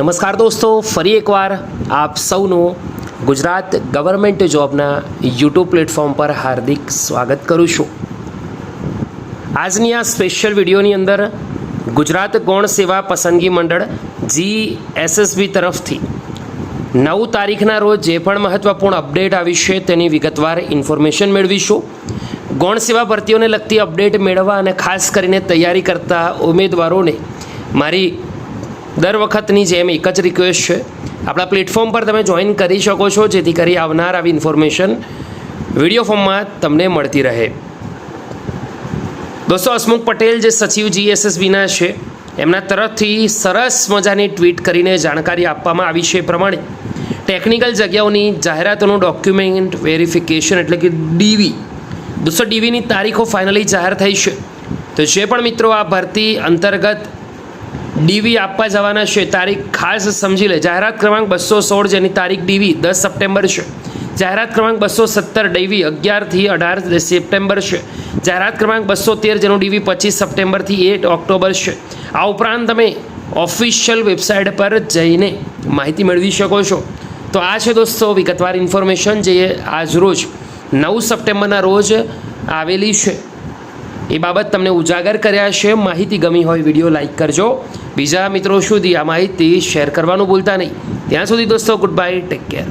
નમસ્કાર દોસ્તો, ફરી એકવાર આપ સૌનું ગુજરાત ગવર્મેન્ટ જોબના યુટ્યુબ પ્લેટફોર્મ પર હાર્દિક સ્વાગત કરું છું। આજની આ સ્પેશિયલ વિડીયોની અંદર ગુજરાત ગૌણ સેવા પસંદગી મંડળ GSSB તરફથી 9 તારીખના રોજ જે પણ મહત્વપૂર્ણ અપડેટ આવી છે તેની વિગતવાર ઇન્ફોર્મેશન મેળવીશું। ગૌણ સેવા ભરતીઓને લગતી અપડેટ મેળવવા અને ખાસ કરીને તૈયારી કરતા ઉમેદવારોને મારી દર વખતની જેમ એક જ રિક્વેસ્ટ છે, આપણા પ્લેટફોર્મ પર તમે જોઈન કરી શકો છો જેથી કરી આવનાર આવી ઇન્ફોર્મેશન વિડીયો ફોર્મમાં તમને મળતી રહે। દોસ્તો, હસમુખ પટેલ જે સચિવ GSSBના છે એમના તરફથી સરસ મજાની ટ્વીટ કરીને જાણકારી આપવામાં આવી છે। એ પ્રમાણે ટેકનિકલ જગ્યાઓની જાહેરાતોનું ડોક્યુમેન્ટ વેરિફિકેશન એટલે કે DV દોસ્તો DVની તારીખો ફાઇનલી જાહેર થઈ છે। તો જે પણ મિત્રો આ ભરતી અંતર્ગત DV આપવા જવાના છે તારીખ ખાસ સમજી લે। જાહેરાત ક્રમાંક 216 જેની તારીખ DV 10 સપ્ટેમ્બર છે। જાહેરાત ક્રમાંક 217 DV 11 થી 18 સપ્ટેમ્બર છે। જાહેરાત ક્રમાંક 213 જેનું DV 25 સપ્ટેમ્બરથી 8 ઓક્ટોબર છે। આ ઉપરાંત તમે ઓફિશિયલ વેબસાઇટ પર જઈને માહિતી મેળવી શકો છો। તો આ છે દોસ્તો વિગતવાર ઇન્ફોર્મેશન જે આજરોજ 9 સપ્ટેમ્બરના રોજ આવેલી છે। એ બાબત તમને ઉજાગર કર્યા છે। માહિતી ગમી હોય વિડીયો લાઇક કરજો, બીજા મિત્રો સુધી આ માહિતી શેર કરવાનું ભૂલતા નહીં। ત્યાં સુધી દોસ્તો ગુડ બાય, ટેક કેર।